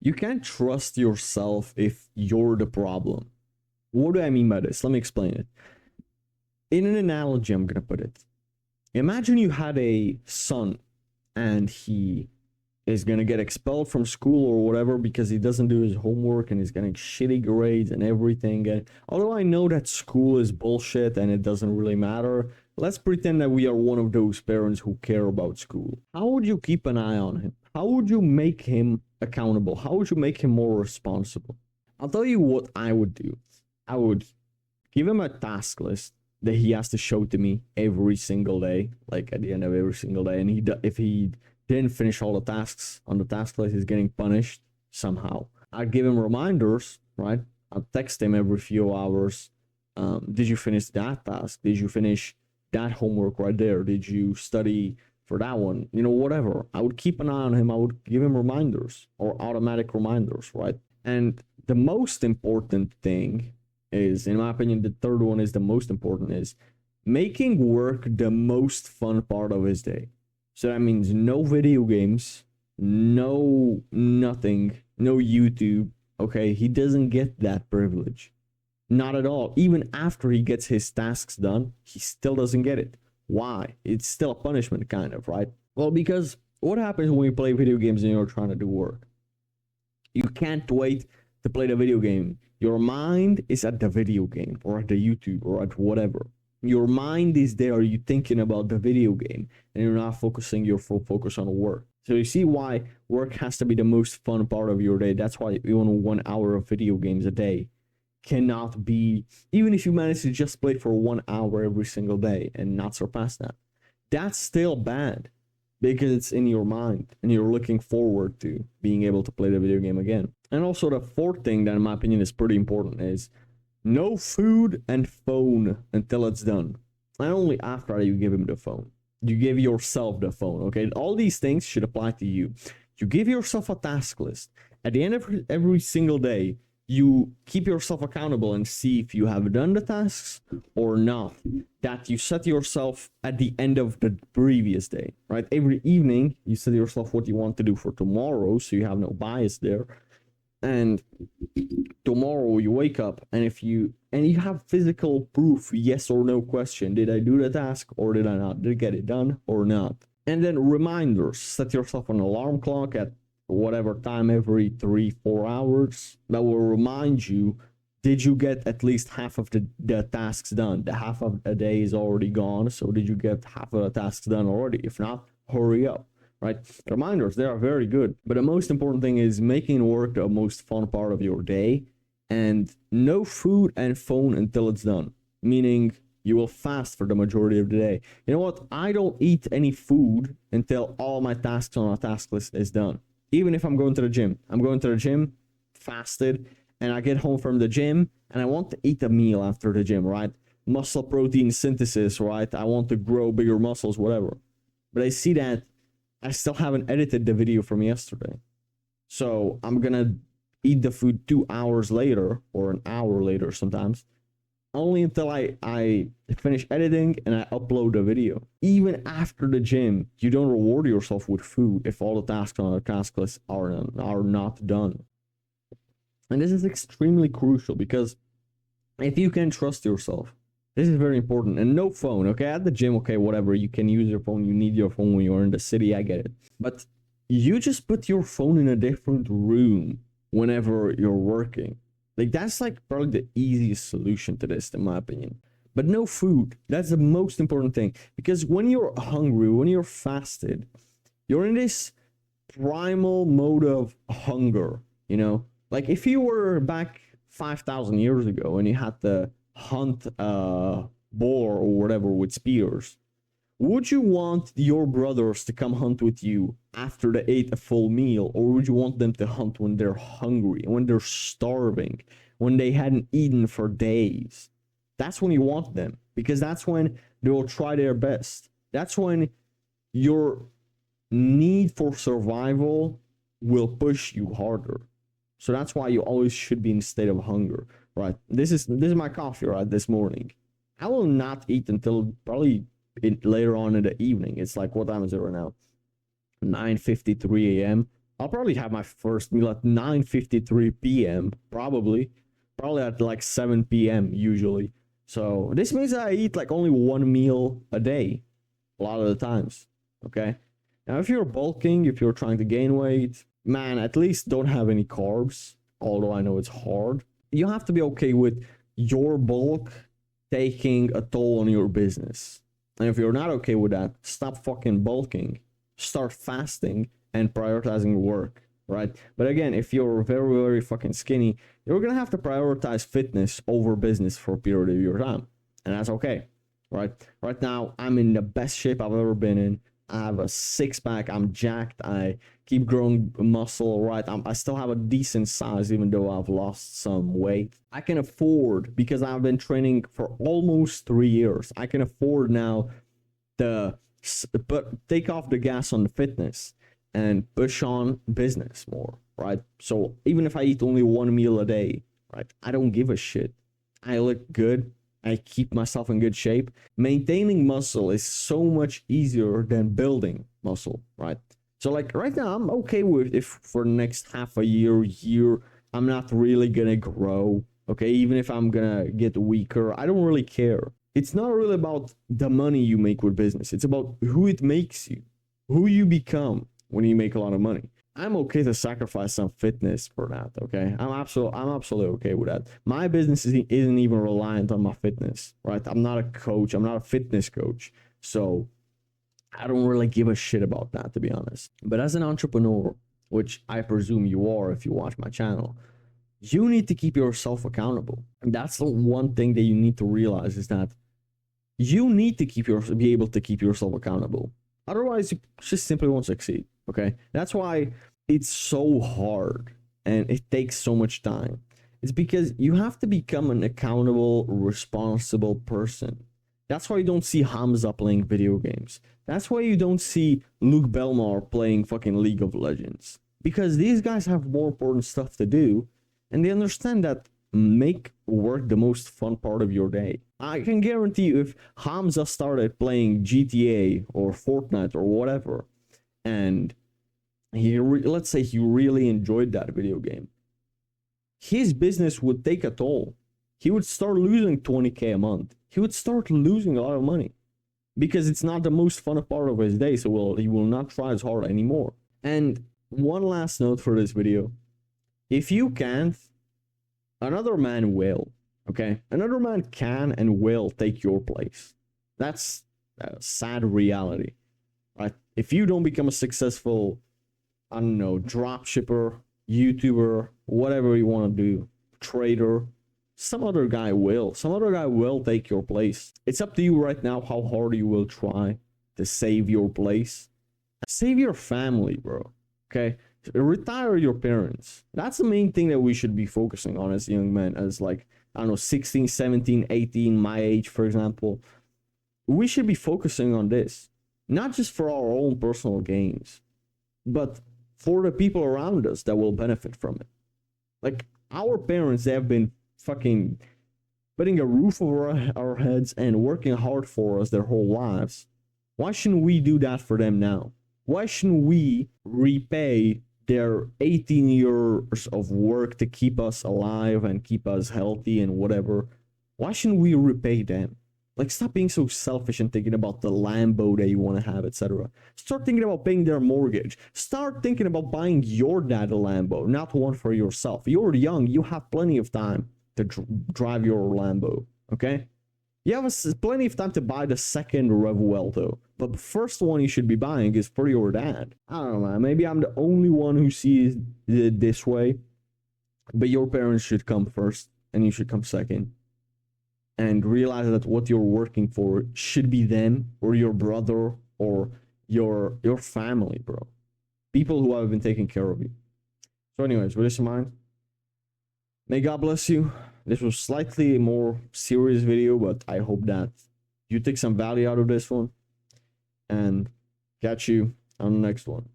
You can't trust yourself if you're the problem. What do I mean by this? Let me explain it. In an analogy, I'm gonna put it. Imagine you had a son and he is gonna get expelled from school or whatever because he doesn't do his homework and he's getting shitty grades and everything. And although I know that school is bullshit and it doesn't really matter, let's pretend that we are one of those parents who care about school. How would you keep an eye on him? How would you make him accountable? How would you make him more responsible? I'll tell you what I would do. I would give him a task list that he has to show to me every single day, like at the end of every single day. And if he didn't finish all the tasks on the task list, he's getting punished somehow. I'd give him reminders, right? I'd text him every few hours. Did you finish that task? Did you finish that homework right there? Did you study for that one? You know, whatever. I would keep an eye on him. I would give him reminders or automatic reminders, right? And the most important thing is, in my opinion, the third one is the most important, is making work the most fun part of his day. So that means no video games, no nothing, no YouTube. Okay, he doesn't get that privilege. Not at all. Even after he gets his tasks done, he still doesn't get it. Why? It's still a punishment, kind of, right? Well, because what happens when you play video games and you're trying to do work? You can't wait to play the video game. Your mind is at the video game or at the YouTube or at whatever. Your mind is there, you thinking about the video game, and you're not focusing your full focus on work. So you see why work has to be the most fun part of your day. That's why even 1 hour of video games a day cannot be, even if you manage to just play for 1 hour every single day and not surpass that, that's still bad because it's in your mind and you're looking forward to being able to play the video game again. And also the fourth thing that in my opinion is pretty important is no food and phone until it's done. And only after you give him the phone. You give yourself the phone, okay? All these things should apply to you. You give yourself a task list. At the end of every single day, you keep yourself accountable and see if you have done the tasks or not. That you set yourself at the end of the previous day, right? Every evening, you set yourself what you want to do for tomorrow, so you have no bias there. And tomorrow you wake up and you have physical proof, yes or no question. Did I do the task or did I not? Did I get it done or not? And then reminders. Set yourself an alarm clock at whatever time every 3-4 hours that will remind you, did you get at least half of the tasks done? The half of a day is already gone, so did you get half of the tasks done already? If not, hurry up, right? Reminders, they are very good, but the most important thing is making work the most fun part of your day, and no food and phone until it's done, meaning you will fast for the majority of the day. You know what? I don't eat any food until all my tasks on a task list is done. Even if I'm going to the gym, fasted, and I get home from the gym and I want to eat a meal after the gym, right? Muscle protein synthesis, right? I want to grow bigger muscles, whatever. But I see that I still haven't edited the video from yesterday. So I'm gonna eat the food 2 hours later or an hour later sometimes, only until I finish editing and I upload the video. Even after the gym, you don't reward yourself with food if all the tasks on the task list are not done. And this is extremely crucial because if you can trust yourself, this is very important. And no phone, okay? At the gym, okay, whatever. You can use your phone. You need your phone when you're in the city. I get it. But you just put your phone in a different room whenever you're working. Like, that's like probably the easiest solution to this, in my opinion. But no food. That's the most important thing. Because when you're hungry, when you're fasted, you're in this primal mode of hunger, you know? Like, if you were back 5,000 years ago and you had to hunt a boar or whatever with spears, would you want your brothers to come hunt with you after they ate a full meal, or would you want them to hunt when they're hungry, when they're starving, when they hadn't eaten for days? That's when you want them, because that's when they will try their best. That's when your need for survival will push you harder. So that's why you always should be in a state of hunger, right? This is my coffee, right, this morning. I will not eat until probably later on in the evening. It's like, what time is it right now? 9:53 a.m. I'll probably have my first meal at 9:53 p.m. Probably at like 7 p.m. usually. So this means that I eat like only one meal a day a lot of the times. Okay. Now, if you're bulking, if you're trying to gain weight, man, at least don't have any carbs. Although I know it's hard. You have to be okay with your bulk taking a toll on your business. And if you're not okay with that, stop fucking bulking, start fasting, and prioritizing work, right? But again, if you're very, very fucking skinny, you're gonna have to prioritize fitness over business for a period of your time. And that's okay, right? Right now, I'm in the best shape I've ever been in. I have a six-pack, I'm jacked, I keep growing muscle, right? I still have a decent size even though I've lost some weight. I can afford, because I've been training for almost 3 years, I can afford now to take off the gas on the fitness and push on business more, right? So even if I eat only one meal a day, right, I don't give a shit. I look good. I keep myself in good shape. Maintaining muscle is so much easier than building muscle, right? So like right now, I'm okay with if for the next half a year, I'm not really gonna grow. Okay, even if I'm gonna get weaker, I don't really care. It's not really about the money you make with business. It's about who it makes you, who you become when you make a lot of money. I'm okay to sacrifice some fitness for that, okay? I'm absolutely okay with that. My business isn't even reliant on my fitness, right? I'm not a coach. I'm not a fitness coach. So I don't really give a shit about that, to be honest. But as an entrepreneur, which I presume you are if you watch my channel, you need to keep yourself accountable. And that's the one thing that you need to realize is that you need to be able to keep yourself accountable. Otherwise, you just simply won't succeed, okay? That's why it's so hard and it takes so much time. It's because you have to become an accountable, responsible person. That's why you don't see Hamza playing video games. That's why you don't see Luke Belmar playing fucking League of Legends. Because these guys have more important stuff to do, and they understand that make work the most fun part of your day. I can guarantee you if Hamza started playing GTA or Fortnite or whatever, and let's say he really enjoyed that video game, his business would take a toll. He would start losing 20K a month. He would start losing a lot of money because it's not the most fun part of his day, so he will not try as hard anymore. And one last note for this video. If you can't, another man will, okay? Another man can and will take your place. That's a sad reality, right? If you don't become a successful, I don't know, drop shipper, YouTuber, whatever you want to do, trader, some other guy will. Some other guy will take your place. It's up to you right now how hard you will try to save your place. Save your family, bro, okay? Retire your parents. That's the main thing that we should be focusing on as young men, as like, I don't know, 16, 17, 18, my age, for example. We should be focusing on this, not just for our own personal gains, but for the people around us that will benefit from it. Like our parents, they have been fucking putting a roof over our heads and working hard for us their whole lives. Why shouldn't we do that for them now? Why shouldn't we repay their 18 years of work to keep us alive and keep us healthy and whatever? Why shouldn't we repay them? Like, stop being so selfish and thinking about the Lambo that you want to have, etc. Start thinking about paying their mortgage. Start thinking about buying your dad a Lambo, not one for yourself. You're young. You have plenty of time to drive your Lambo, okay? You have plenty of time to buy the second Revuelto, but the first one you should be buying is for your dad. I don't know, man. Maybe I'm the only one who sees it this way, but your parents should come first, and you should come second. And realize that what you're working for should be them, or your brother, or your family, bro. People who have been taking care of you. So anyways, with this in mind, may God bless you. This was slightly more serious video, but I hope that you take some value out of this one. And catch you on the next one.